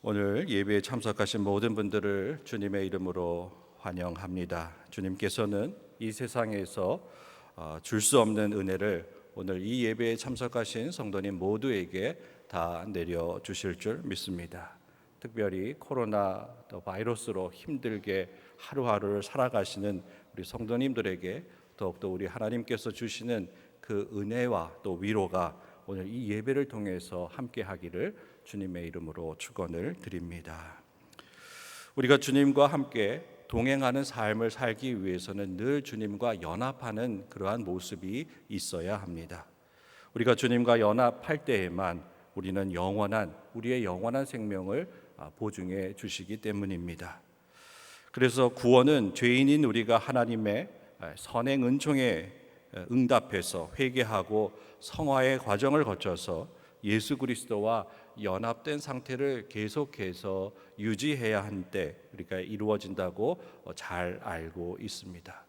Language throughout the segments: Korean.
오늘 예배에 참석하신 모든 분들을 주님의 이름으로 환영합니다. 주님께서는 이 세상에서 줄 수 없는 은혜를 오늘 이 예배에 참석하신 성도님 모두에게 다 내려주실 줄 믿습니다. 특별히 코로나 바이러스로 힘들게 하루하루를 살아가시는 우리 성도님들에게 더욱더 우리 하나님께서 주시는 그 은혜와 또 위로가 오늘 이 예배를 통해서 함께 하기를 주님의 이름으로 축원을 드립니다. 우리가 주님과 함께 동행하는 삶을 살기 위해서는 늘 주님과 연합하는 그러한 모습이 있어야 합니다. 우리가 주님과 연합할 때에만 우리는 우리의 영원한 생명을 보증해 주시기 때문입니다. 그래서 구원은 죄인인 우리가 하나님의 선행 은총에 응답해서 회개하고 성화의 과정을 거쳐서 예수 그리스도와 연합된 상태를 계속해서 유지해야 한때 우리가 이루어진다고 잘 알고 있습니다.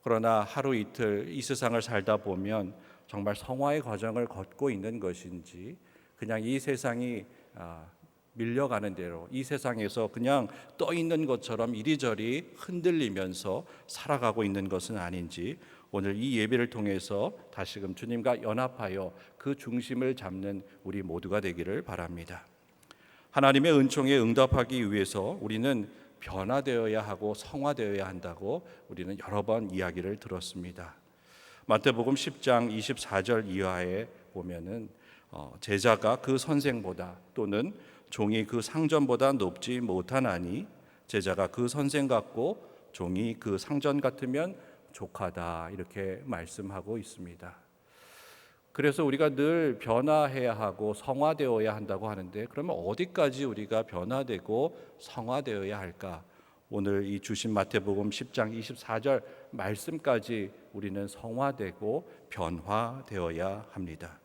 그러나 하루 이틀 이 세상을 살다 보면 정말 성화의 과정을 걷고 있는 것인지 그냥 이 세상이 밀려가는 대로 이 세상에서 그냥 떠 있는 것처럼 이리저리 흔들리면서 살아가고 있는 것은 아닌지 오늘 이 예배를 통해서 다시금 주님과 연합하여 그 중심을 잡는 우리 모두가 되기를 바랍니다. 하나님의 은총에 응답하기 위해서 우리는 변화되어야 하고 성화되어야 한다고 우리는 여러 번 이야기를 들었습니다. 마태복음 10장 24절 이하에 보면은 제자가 그 선생보다 또는 종이 그 상전보다 높지 못하나니 제자가 그 선생 같고 종이 그 상전 같으면 족하다 이렇게 말씀하고 있습니다. 그래서 우리가 늘 변화해야 하고 성화되어야 한다고 하는데 그러면 어디까지 우리가 변화되고 성화되어야 할까? 오늘 이 주신 마태복음 10장 24절 말씀까지 우리는 성화되고 변화되어야 합니다.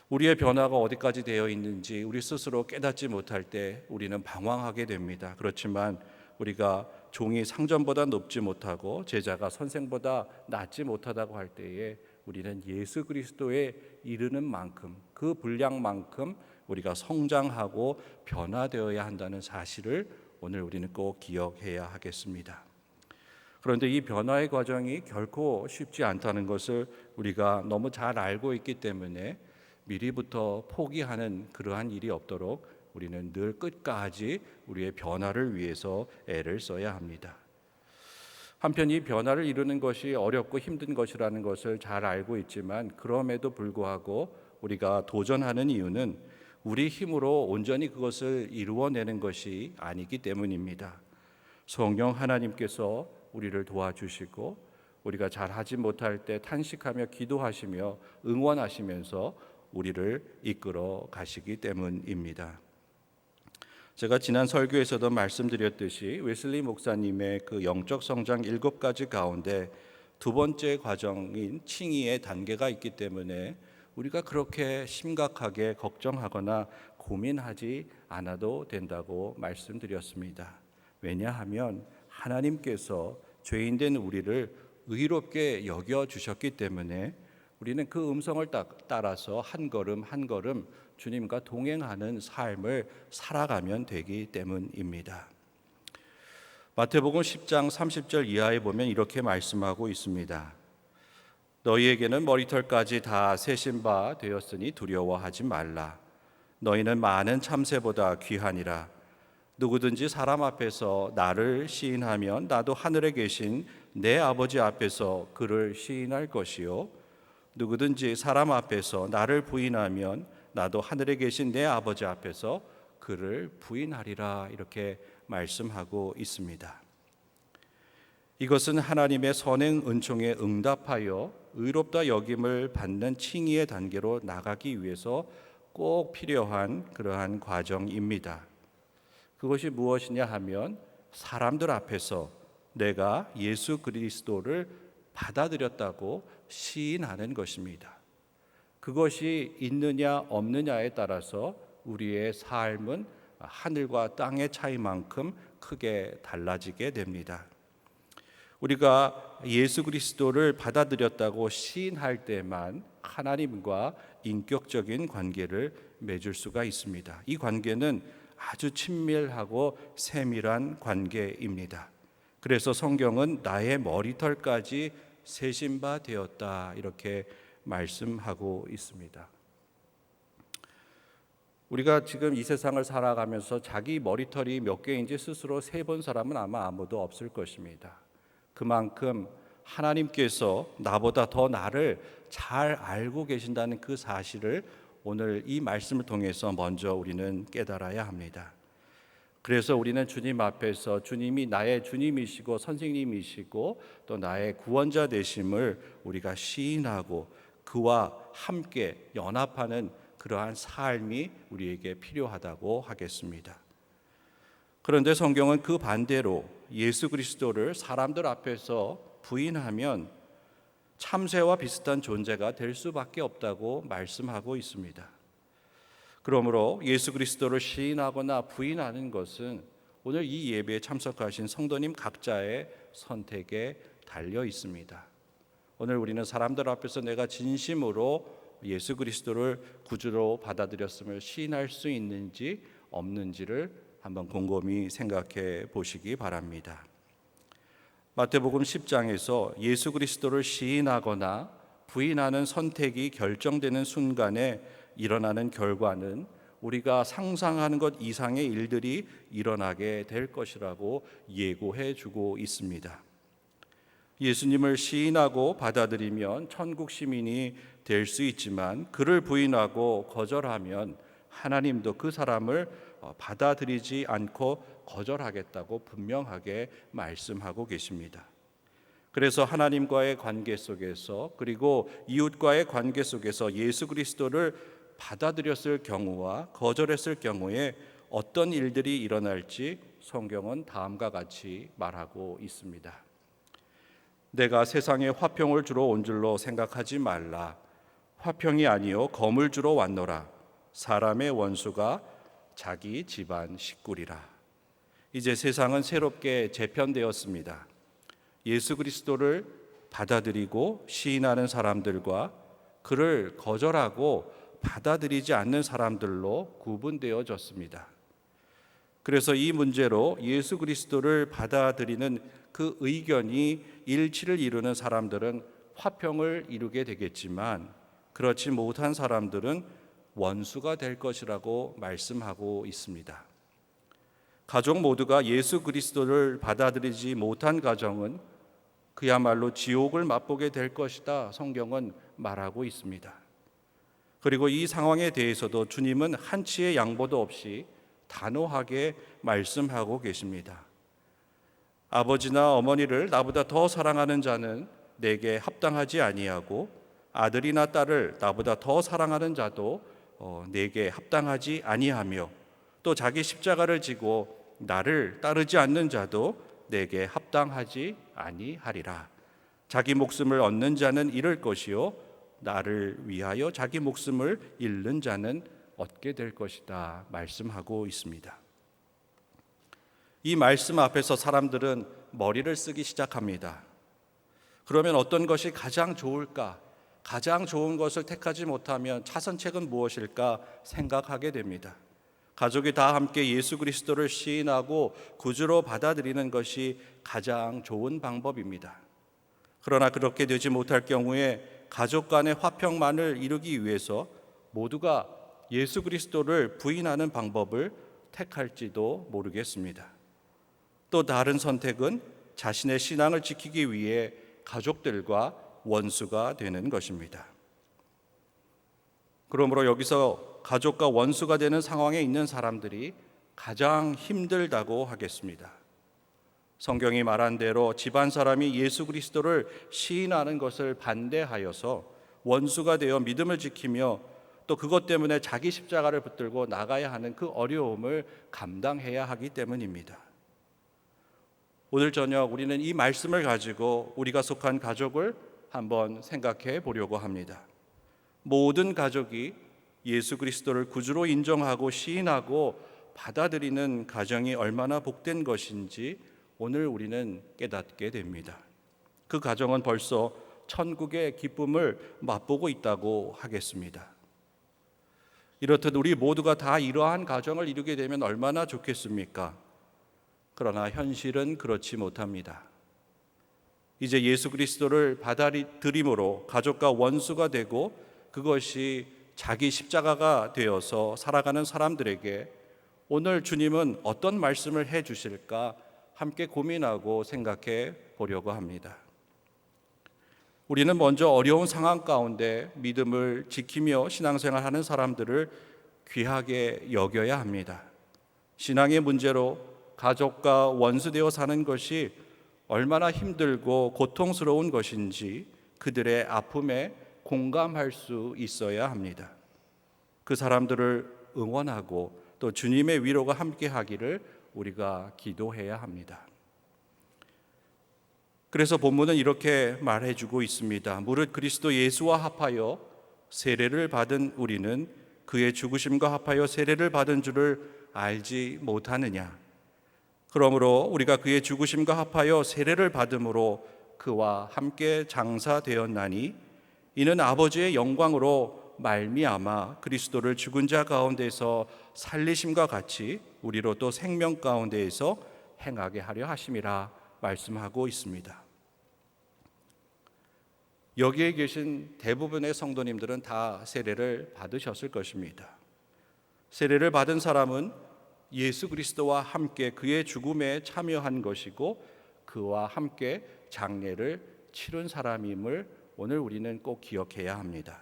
우리의 변화가 어디까지 되어 있는지 우리 스스로 깨닫지 못할 때 우리는 방황하게 됩니다. 그렇지만 우리가 종이 상전보다 높지 못하고 제자가 선생보다 낮지 못하다고 할 때에 우리는 예수 그리스도에 이르는 만큼 그 분량만큼 우리가 성장하고 변화되어야 한다는 사실을 오늘 우리는 꼭 기억해야 하겠습니다. 그런데 이 변화의 과정이 결코 쉽지 않다는 것을 우리가 너무 잘 알고 있기 때문에 미리부터 포기하는 그러한 일이 없도록 우리는 늘 끝까지 우리의 변화를 위해서 애를 써야 합니다. 한편 이 변화를 이루는 것이 어렵고 힘든 것이라는 것을 잘 알고 있지만 그럼에도 불구하고 우리가 도전하는 이유는 우리 힘으로 온전히 그것을 이루어내는 것이 아니기 때문입니다. 성령 하나님께서 우리를 도와주시고 우리가 잘하지 못할 때 탄식하며 기도하시며 응원하시면서 우리를 이끌어 가시기 때문입니다. 제가 지난 설교에서도 말씀드렸듯이 웨슬리 목사님의 그 영적 성장 7가지 가운데 두 번째 과정인 칭의의 단계가 있기 때문에 우리가 그렇게 심각하게 걱정하거나 고민하지 않아도 된다고 말씀드렸습니다. 왜냐하면 하나님께서 죄인된 우리를 의롭게 여겨주셨기 때문에 우리는 그 음성을 따라서 한 걸음 한 걸음 주님과 동행하는 삶을 살아가면 되기 때문입니다. 마태복음 10장 30절 이하에 보면 이렇게 말씀하고 있습니다. 너희에게는 머리털까지 다 세신 바 되었으니 두려워하지 말라. 너희는 많은 참새보다 귀하니라. 누구든지 사람 앞에서 나를 시인하면 나도 하늘에 계신 내 아버지 앞에서 그를 시인할 것이요 누구든지 사람 앞에서 나를 부인하면 나도 하늘에 계신 내 아버지 앞에서 그를 부인하리라 이렇게 말씀하고 있습니다. 이것은 하나님의 선행 은총에 응답하여 의롭다 여김을 받는 칭의의 단계로 나가기 위해서 꼭 필요한 그러한 과정입니다. 그것이 무엇이냐 하면 사람들 앞에서 내가 예수 그리스도를 받아들였다고 시인하는 것입니다. 그것이 있느냐 없느냐에 따라서 우리의 삶은 하늘과 땅의 차이만큼 크게 달라지게 됩니다. 우리가 예수 그리스도를 받아들였다고 시인할 때만 하나님과 인격적인 관계를 맺을 수가 있습니다. 이 관계는 아주 친밀하고 세밀한 관계입니다. 그래서 성경은 나의 머리털까지 세신 바 되었다 이렇게 말씀하고 있습니다. 우리가 지금 이 세상을 살아가면서 자기 머리털이 몇 개인지 스스로 세본 사람은 아마 아무도 없을 것입니다. 그만큼 하나님께서 나보다 더 나를 잘 알고 계신다는 그 사실을 오늘 이 말씀을 통해서 먼저 우리는 깨달아야 합니다. 그래서 우리는 주님 앞에서 주님이 나의 주님이시고 선생님이시고 또 나의 구원자 되심을 우리가 시인하고 그와 함께 연합하는 그러한 삶이 우리에게 필요하다고 하겠습니다. 그런데 성경은 그 반대로 예수 그리스도를 사람들 앞에서 부인하면 참새와 비슷한 존재가 될 수밖에 없다고 말씀하고 있습니다. 그러므로 예수 그리스도를 시인하거나 부인하는 것은 오늘 이 예배에 참석하신 성도님 각자의 선택에 달려 있습니다. 오늘 우리는 사람들 앞에서 내가 진심으로 예수 그리스도를 구주로 받아들였음을 시인할 수 있는지 없는지를 한번 곰곰이 생각해 보시기 바랍니다. 마태복음 10장에서 예수 그리스도를 시인하거나 부인하는 선택이 결정되는 순간에 일어나는 결과는 우리가 상상하는 것 이상의 일들이 일어나게 될 것이라고 예고해 주고 있습니다. 예수님을 시인하고 받아들이면 천국 시민이 될 수 있지만 그를 부인하고 거절하면 하나님도 그 사람을 받아들이지 않고 거절하겠다고 분명하게 말씀하고 계십니다. 그래서 하나님과의 관계 속에서 그리고 이웃과의 관계 속에서 예수 그리스도를 받아들였을 경우와 거절했을 경우에 어떤 일들이 일어날지 성경은 다음과 같이 말하고 있습니다. 내가 세상에 화평을 주러 온 줄로 생각하지 말라. 화평이 아니요 검을 주러 왔노라. 사람의 원수가 자기 집안 식구리라. 이제 세상은 새롭게 재편되었습니다. 예수 그리스도를 받아들이고 시인하는 사람들과 그를 거절하고 받아들이지 않는 사람들로 구분되어졌습니다. 그래서 이 문제로 예수 그리스도를 받아들이는 그 의견이 일치를 이루는 사람들은 화평을 이루게 되겠지만 그렇지 못한 사람들은 원수가 될 것이라고 말씀하고 있습니다. 가족 모두가 예수 그리스도를 받아들이지 못한 가정은 그야말로 지옥을 맛보게 될 것이다 성경은 말하고 있습니다. 그리고 이 상황에 대해서도 주님은 한치의 양보도 없이 단호하게 말씀하고 계십니다. 아버지나 어머니를 나보다 더 사랑하는 자는 내게 합당하지 아니하고 아들이나 딸을 나보다 더 사랑하는 자도 내게 합당하지 아니하며 또 자기 십자가를 지고 나를 따르지 않는 자도 내게 합당하지 아니하리라. 자기 목숨을 얻는 자는 잃을 것이요 나를 위하여 자기 목숨을 잃는 자는 얻게 될 것이다 말씀하고 있습니다. 이 말씀 앞에서 사람들은 머리를 쓰기 시작합니다. 그러면 어떤 것이 가장 좋을까? 가장 좋은 것을 택하지 못하면 차선책은 무엇일까 생각하게 됩니다. 가족이 다 함께 예수 그리스도를 시인하고 구주로 받아들이는 것이 가장 좋은 방법입니다. 그러나 그렇게 되지 못할 경우에 가족 간의 화평만을 이루기 위해서 모두가 예수 그리스도를 부인하는 방법을 택할지도 모르겠습니다. 또 다른 선택은 자신의 신앙을 지키기 위해 가족들과 원수가 되는 것입니다. 그러므로 여기서 가족과 원수가 되는 상황에 있는 사람들이 가장 힘들다고 하겠습니다. 성경이 말한 대로 집안 사람이 예수 그리스도를 시인하는 것을 반대하여서 원수가 되어 믿음을 지키며 또 그것 때문에 자기 십자가를 붙들고 나가야 하는 그 어려움을 감당해야 하기 때문입니다. 오늘 저녁 우리는 이 말씀을 가지고 우리가 속한 가족을 한번 생각해 보려고 합니다. 모든 가족이 예수 그리스도를 구주로 인정하고 시인하고 받아들이는 가정이 얼마나 복된 것인지 오늘 우리는 깨닫게 됩니다. 그 가정은 벌써 천국의 기쁨을 맛보고 있다고 하겠습니다. 이렇듯 우리 모두가 다 이러한 가정을 이루게 되면 얼마나 좋겠습니까? 그러나 현실은 그렇지 못합니다. 이제 예수 그리스도를 받아들임으로 가족과 원수가 되고 그것이 자기 십자가가 되어서 살아가는 사람들에게 오늘 주님은 어떤 말씀을 해 주실까 함께 고민하고 생각해 보려고 합니다. 우리는 먼저 어려운 상황 가운데 믿음을 지키며 신앙생활하는 사람들을 귀하게 여겨야 합니다. 신앙의 문제로 가족과 원수되어 사는 것이 얼마나 힘들고 고통스러운 것인지 그들의 아픔에 공감할 수 있어야 합니다. 그 사람들을 응원하고 또 주님의 위로가 함께 하기를 우리가 기도해야 합니다. 그래서 본문은 이렇게 말해주고 있습니다. 무릇 그리스도 예수와 합하여 세례를 받은 우리는 그의 죽으심과 합하여 세례를 받은 줄을 알지 못하느냐. 그러므로 우리가 그의 죽으심과 합하여 세례를 받음으로 그와 함께 장사되었나니 이는 아버지의 영광으로 말미암아 그리스도를 죽은 자 가운데서 살리심과 같이 우리로 또 생명 가운데에서 행하게 하려 하심이라 말씀하고 있습니다. 여기에 계신 대부분의 성도님들은 다 세례를 받으셨을 것입니다. 세례를 받은 사람은 예수 그리스도와 함께 그의 죽음에 참여한 것이고 그와 함께 장례를 치른 사람임을 오늘 우리는 꼭 기억해야 합니다.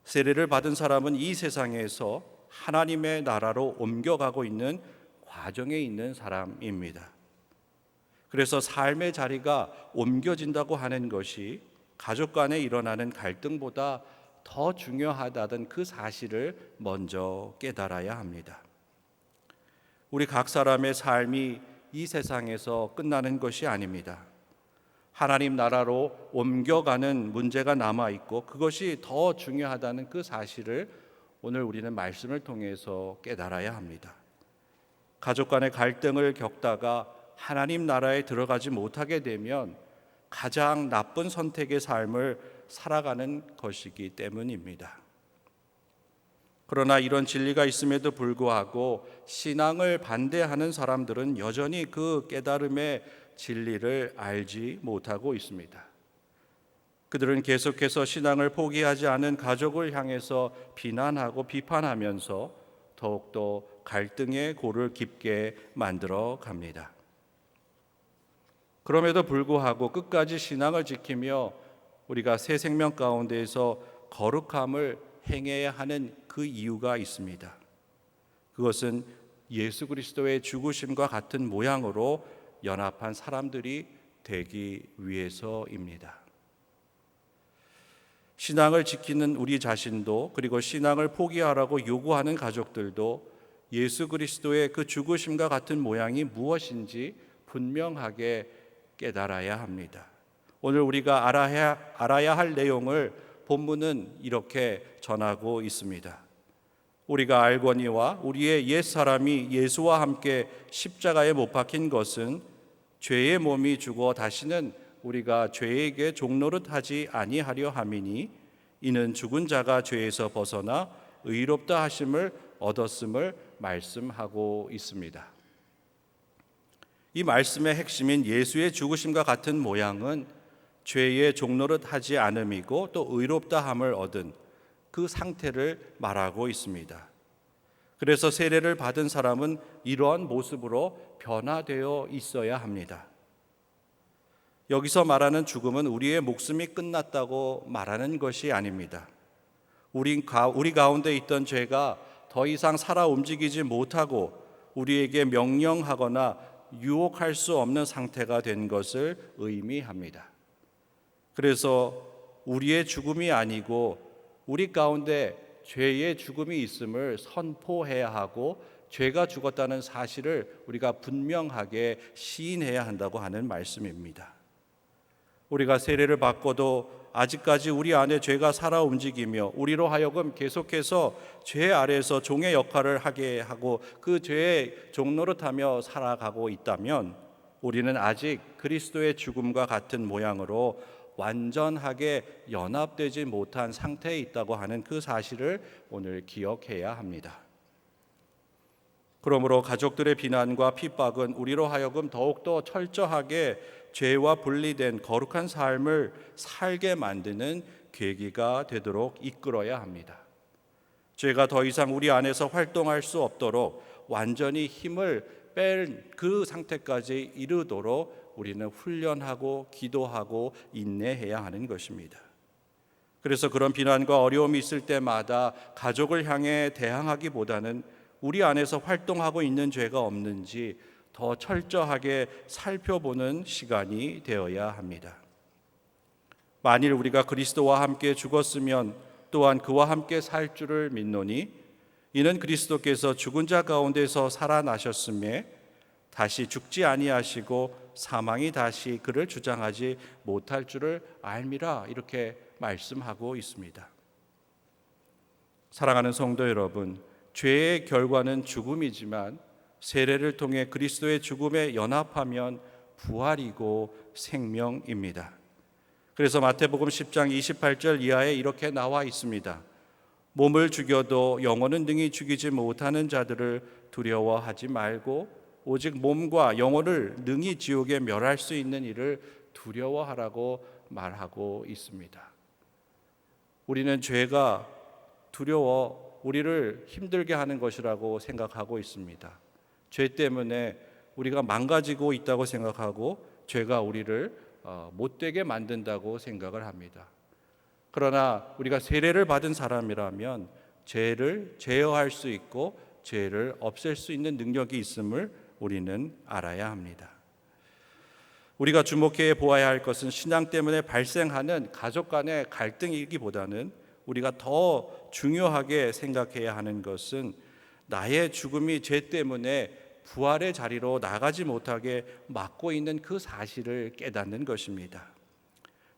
세례를 받은 사람은 이 세상에서 하나님의 나라로 옮겨가고 있는 과정에 있는 사람입니다. 그래서 삶의 자리가 옮겨진다고 하는 것이 가족 간에 일어나는 갈등보다 더 중요하다던 그 사실을 먼저 깨달아야 합니다. 우리 각 사람의 삶이 이 세상에서 끝나는 것이 아닙니다. 하나님 나라로 옮겨가는 문제가 남아있고 그것이 더 중요하다는 그 사실을 오늘 우리는 말씀을 통해서 깨달아야 합니다. 가족 간의 갈등을 겪다가 하나님 나라에 들어가지 못하게 되면 가장 나쁜 선택의 삶을 살아가는 것이기 때문입니다. 그러나 이런 진리가 있음에도 불구하고 신앙을 반대하는 사람들은 여전히 그 깨달음의 진리를 알지 못하고 있습니다. 그들은 계속해서 신앙을 포기하지 않은 가족을 향해서 비난하고 비판하면서 더욱더 갈등의 골을 깊게 만들어 갑니다. 그럼에도 불구하고 끝까지 신앙을 지키며 우리가 새 생명 가운데에서 거룩함을 행해야 하는 그 이유가 있습니다. 그것은 예수 그리스도의 죽으심과 같은 모양으로 연합한 사람들이 되기 위해서입니다. 신앙을 지키는 우리 자신도 그리고 신앙을 포기하라고 요구하는 가족들도 예수 그리스도의 그 죽으심과 같은 모양이 무엇인지 분명하게 깨달아야 합니다. 오늘 우리가 알아야 할 내용을 본문은 이렇게 전하고 있습니다. 우리가 알거니와 우리의 옛사람이 예수와 함께 십자가에 못 박힌 것은 죄의 몸이 죽어 다시는 우리가 죄에게 종노릇하지 아니하려 함이니 이는 죽은 자가 죄에서 벗어나 의롭다 하심을 얻었음을 말씀하고 있습니다. 이 말씀의 핵심인 예수의 죽으심과 같은 모양은 죄의 종노릇하지 않음이고 또 의롭다함을 얻은 그 상태를 말하고 있습니다. 그래서 세례를 받은 사람은 이러한 모습으로 변화되어 있어야 합니다. 여기서 말하는 죽음은 우리의 목숨이 끝났다고 말하는 것이 아닙니다. 우리 가운데 있던 죄가 더 이상 살아 움직이지 못하고 우리에게 명령하거나 유혹할 수 없는 상태가 된 것을 의미합니다. 그래서 우리의 죽음이 아니고 우리 가운데 죄의 죽음이 있음을 선포해야 하고 죄가 죽었다는 사실을 우리가 분명하게 시인해야 한다고 하는 말씀입니다. 우리가 세례를 받고도 아직까지 우리 안에 죄가 살아 움직이며 우리로 하여금 계속해서 죄 아래에서 종의 역할을 하게 하고 그 죄의 종노릇하며 살아가고 있다면 우리는 아직 그리스도의 죽음과 같은 모양으로 완전하게 연합되지 못한 상태에 있다고 하는 그 사실을 오늘 기억해야 합니다. 그러므로 가족들의 비난과 핍박은 우리로 하여금 더욱더 철저하게 죄와 분리된 거룩한 삶을 살게 만드는 계기가 되도록 이끌어야 합니다. 죄가 더 이상 우리 안에서 활동할 수 없도록 완전히 힘을 뺄 그 상태까지 이르도록 우리는 훈련하고 기도하고 인내해야 하는 것입니다. 그래서 그런 비난과 어려움이 있을 때마다 가족을 향해 대항하기보다는 우리 안에서 활동하고 있는 죄가 없는지 더 철저하게 살펴보는 시간이 되어야 합니다. 만일 우리가 그리스도와 함께 죽었으면 또한 그와 함께 살 줄을 믿노니 이는 그리스도께서 죽은 자 가운데서 살아나셨음에 다시 죽지 아니하시고 사망이 다시 그를 주장하지 못할 줄을 알미라, 이렇게 말씀하고 있습니다. 사랑하는 성도 여러분, 죄의 결과는 죽음이지만 세례를 통해 그리스도의 죽음에 연합하면 부활이고 생명입니다. 그래서 마태복음 10장 28절 이하에 이렇게 나와 있습니다. 몸을 죽여도 영혼은 능히 죽이지 못하는 자들을 두려워하지 말고 오직 몸과 영혼을 능히 지옥에 멸할 수 있는 이를 두려워하라고 말하고 있습니다. 우리는 죄가 두려워 우리를 힘들게 하는 것이라고 생각하고 있습니다. 죄 때문에 우리가 망가지고 있다고 생각하고 죄가 우리를 못되게 만든다고 생각을 합니다. 그러나 우리가 세례를 받은 사람이라면 죄를 제어할 수 있고 죄를 없앨 수 있는 능력이 있음을 우리는 알아야 합니다. 우리가 주목해 보아야 할 것은 신앙 때문에 발생하는 가족 간의 갈등이기보다는 우리가 더 중요하게 생각해야 하는 것은 나의 죽음이 죄 때문에 부활의 자리로 나가지 못하게 막고 있는 그 사실을 깨닫는 것입니다.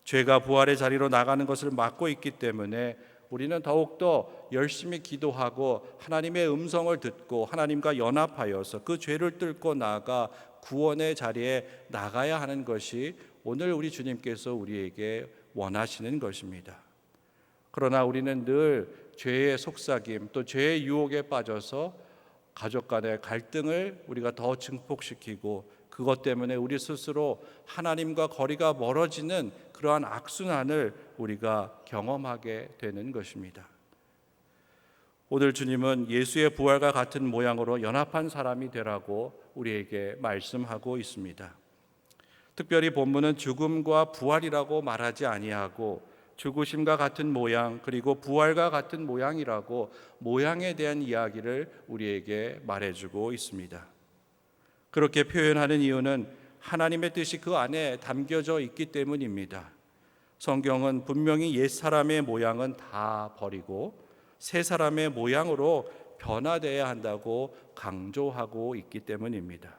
죄가 부활의 자리로 나가는 것을 막고 있기 때문에 우리는 더욱더 열심히 기도하고 하나님의 음성을 듣고 하나님과 연합하여서 그 죄를 뚫고 나아가 구원의 자리에 나가야 하는 것이 오늘 우리 주님께서 우리에게 원하시는 것입니다. 그러나 우리는 늘 죄의 속삭임 또 죄의 유혹에 빠져서 가족 간의 갈등을 우리가 더 증폭시키고 그것 때문에 우리 스스로 하나님과 거리가 멀어지는 그러한 악순환을 우리가 경험하게 되는 것입니다. 오늘 주님은 예수의 부활과 같은 모양으로 연합한 사람이 되라고 우리에게 말씀하고 있습니다. 특별히 본문은 죽음과 부활이라고 말하지 아니하고 죽으심과 같은 모양 그리고 부활과 같은 모양이라고 모양에 대한 이야기를 우리에게 말해주고 있습니다. 그렇게 표현하는 이유는 하나님의 뜻이 그 안에 담겨져 있기 때문입니다. 성경은 분명히 옛 사람의 모양은 다 버리고 새 사람의 모양으로 변화되어야 한다고 강조하고 있기 때문입니다.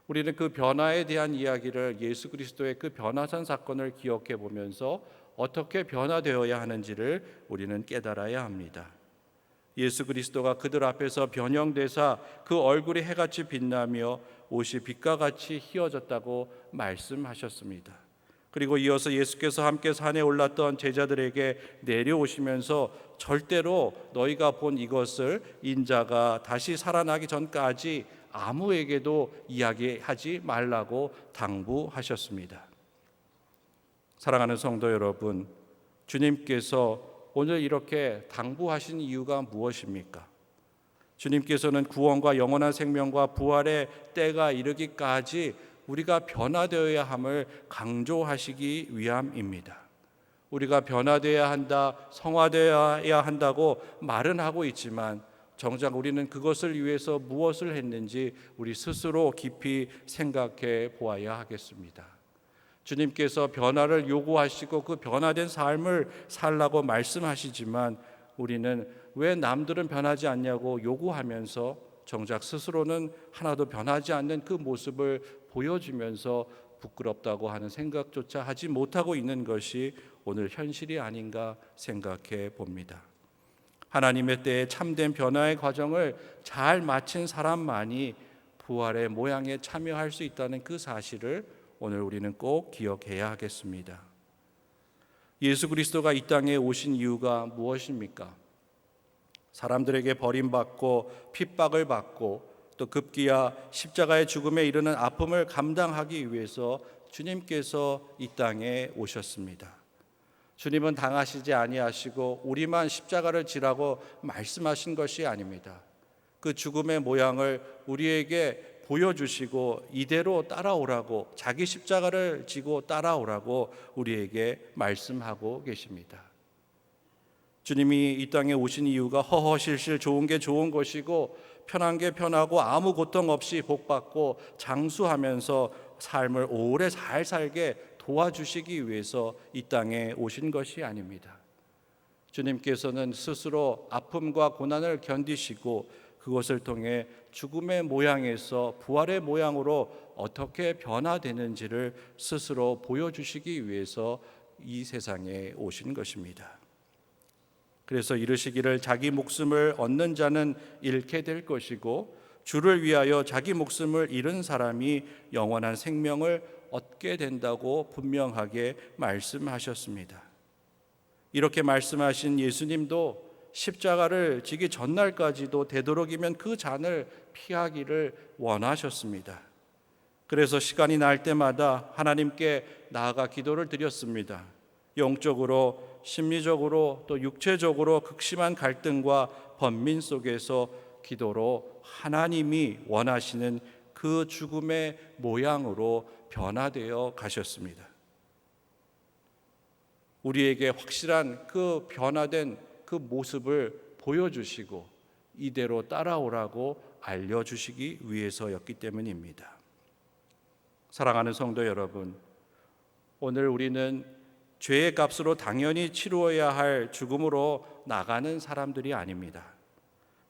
우리는 그 변화에 대한 이야기를 예수 그리스도의 그 변화산 사건을 기억해 보면서 어떻게 변화되어야 하는지를 우리는 깨달아야 합니다. 예수 그리스도가 그들 앞에서 변형되사 그 얼굴이 해같이 빛나며 옷이 빛과 같이 희어졌다고 말씀하셨습니다. 그리고 이어서 예수께서 함께 산에 올랐던 제자들에게 내려오시면서 절대로 너희가 본 이것을 인자가 다시 살아나기 전까지 아무에게도 이야기하지 말라고 당부하셨습니다. 사랑하는 성도 여러분, 주님께서 오늘 이렇게 당부하신 이유가 무엇입니까? 주님께서는 구원과 영원한 생명과 부활의 때가 이르기까지 우리가 변화되어야 함을 강조하시기 위함입니다. 우리가 변화되어야 한다, 성화되어야 한다고 말은 하고 있지만 정작 우리는 그것을 위해서 무엇을 했는지 우리 스스로 깊이 생각해 보아야 하겠습니다. 주님께서 변화를 요구하시고 그 변화된 삶을 살라고 말씀하시지만 우리는 왜 남들은 변하지 않냐고 요구하면서 정작 스스로는 하나도 변하지 않는 그 모습을 보여주면서 부끄럽다고 하는 생각조차 하지 못하고 있는 것이 오늘 현실이 아닌가 생각해 봅니다. 하나님의 때에 참된 변화의 과정을 잘 마친 사람만이 부활의 모양에 참여할 수 있다는 그 사실을 오늘 우리는 꼭 기억해야 하겠습니다. 예수 그리스도가 이 땅에 오신 이유가 무엇입니까? 사람들에게 버림받고 핍박을 받고 또 급기야 십자가의 죽음에 이르는 아픔을 감당하기 위해서 주님께서 이 땅에 오셨습니다. 주님은 당하시지 아니하시고 우리만 십자가를 지라고 말씀하신 것이 아닙니다. 그 죽음의 모양을 우리에게 보여주시고 이대로 따라오라고, 자기 십자가를 지고 따라오라고 우리에게 말씀하고 계십니다. 주님이 이 땅에 오신 이유가 허허실실 좋은 게 좋은 것이고 편한 게 편하고 아무 고통 없이 복받고 장수하면서 삶을 오래 잘 살게 도와주시기 위해서 이 땅에 오신 것이 아닙니다. 주님께서는 스스로 아픔과 고난을 견디시고 그것을 통해 죽음의 모양에서 부활의 모양으로 어떻게 변화되는지를 스스로 보여주시기 위해서 이 세상에 오신 것입니다. 그래서 이르시기를 자기 목숨을 얻는 자는 잃게 될 것이고 주를 위하여 자기 목숨을 잃은 사람이 영원한 생명을 얻게 된다고 분명하게 말씀하셨습니다. 이렇게 말씀하신 예수님도 십자가를 지기 전날까지도 되도록이면 그 잔을 피하기를 원하셨습니다. 그래서 시간이 날 때마다 하나님께 나아가 기도를 드렸습니다. 영적으로, 심리적으로 또 육체적으로 극심한 갈등과 번민 속에서 기도로 하나님이 원하시는 그 죽음의 모양으로 변화되어 가셨습니다. 우리에게 확실한 그 변화된 그 모습을 보여주시고 이대로 따라오라고 알려주시기 위해서였기 때문입니다. 사랑하는 성도 여러분, 오늘 우리는 죄의 값으로 당연히 치루어야 할 죽음으로 나가는 사람들이 아닙니다.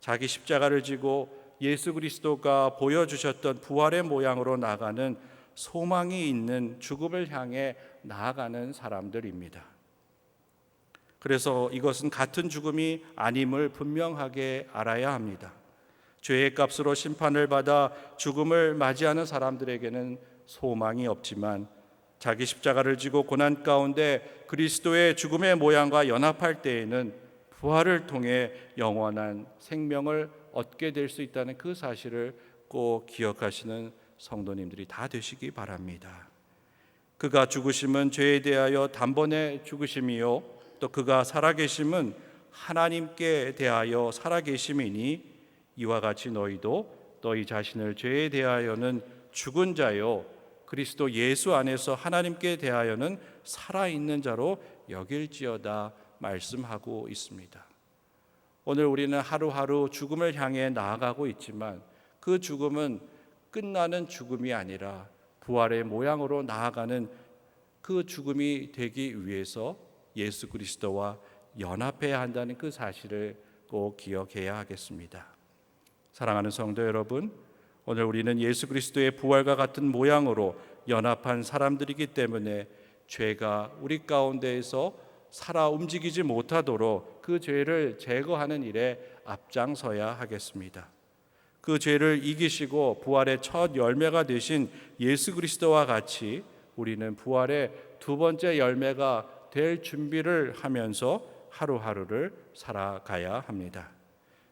자기 십자가를 지고 예수 그리스도가 보여주셨던 부활의 모양으로 나가는 소망이 있는 죽음을 향해 나아가는 사람들입니다. 그래서 이것은 같은 죽음이 아님을 분명하게 알아야 합니다. 죄의 값으로 심판을 받아 죽음을 맞이하는 사람들에게는 소망이 없지만 자기 십자가를 지고 고난 가운데 그리스도의 죽음의 모양과 연합할 때에는 부활을 통해 영원한 생명을 얻게 될 수 있다는 그 사실을 꼭 기억하시는 성도님들이 다 되시기 바랍니다. 그가 죽으심은 죄에 대하여 단번에 죽으심이요 또 그가 살아계심은 하나님께 대하여 살아계심이니 이와 같이 너희도 너희 자신을 죄에 대하여는 죽은 자요 그리스도 예수 안에서 하나님께 대하여는 살아있는 자로 여길지어다 말씀하고 있습니다. 오늘 우리는 하루하루 죽음을 향해 나아가고 있지만 그 죽음은 끝나는 죽음이 아니라 부활의 모양으로 나아가는 그 죽음이 되기 위해서 예수 그리스도와 연합해야 한다는 그 사실을 꼭 기억해야 하겠습니다. 사랑하는 성도 여러분, 오늘 우리는 예수 그리스도의 부활과 같은 모양으로 연합한 사람들이기 때문에 죄가 우리 가운데에서 살아 움직이지 못하도록 그 죄를 제거하는 일에 앞장서야 하겠습니다. 그 죄를 이기시고 부활의 첫 열매가 되신 예수 그리스도와 같이 우리는 부활의 두 번째 열매가 될 준비를 하면서 하루하루를 살아가야 합니다.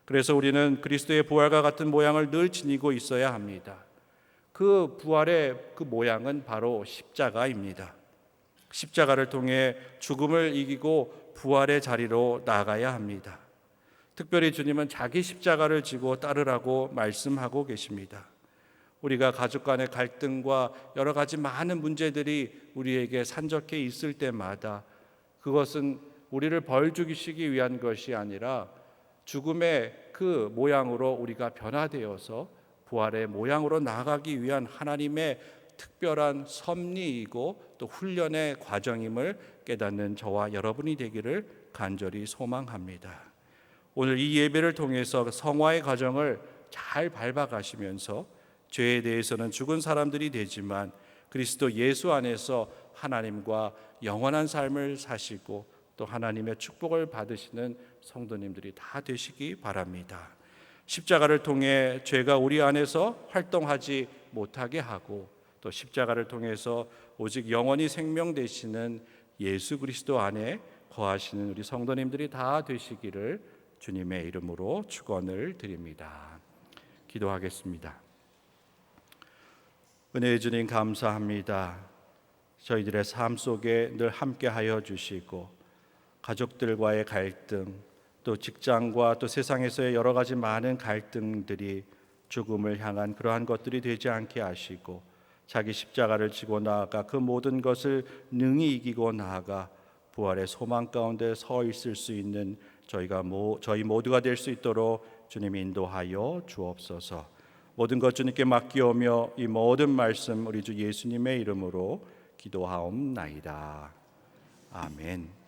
그래서 우리는 그리스도의 부활과 같은 모양을 늘 지니고 있어야 합니다. 그 부활의 그 모양은 바로 십자가입니다. 십자가를 통해 죽음을 이기고 부활의 자리로 나가야 합니다. 특별히 주님은 자기 십자가를 지고 따르라고 말씀하고 계십니다. 우리가 가족 간의 갈등과 여러 가지 많은 문제들이 우리에게 산적해 있을 때마다 그것은 우리를 벌 주시기 위한 것이 아니라 죽음의 그 모양으로 우리가 변화되어서 부활의 모양으로 나아가기 위한 하나님의 특별한 섭리이고 또 훈련의 과정임을 깨닫는 저와 여러분이 되기를 간절히 소망합니다. 오늘 이 예배를 통해서 성화의 과정을 잘 밟아가시면서 죄에 대해서는 죽은 사람들이 되지만 그리스도 예수 안에서 하나님과 영원한 삶을 사시고 또 하나님의 축복을 받으시는 성도님들이 다 되시기 바랍니다. 십자가를 통해 죄가 우리 안에서 활동하지 못하게 하고 또 십자가를 통해서 오직 영원히 생명 되시는 예수 그리스도 안에 거하시는 우리 성도님들이 다 되시기를 주님의 이름으로 축원을 드립니다. 기도하겠습니다. 은혜의 주님 감사합니다. 저희들의 삶 속에 늘 함께하여 주시고 가족들과의 갈등, 또 직장과 또 세상에서의 여러 가지 많은 갈등들이 죽음을 향한 그러한 것들이 되지 않게 하시고 자기 십자가를 지고 나아가 그 모든 것을 능히 이기고 나아가 부활의 소망 가운데 서 있을 수 있는 저희 모두가 될 수 있도록 주님 인도하여 주옵소서. 모든 것 주님께 맡기오며 이 모든 말씀 우리 주 예수님의 이름으로 기도하옵나이다. 아멘.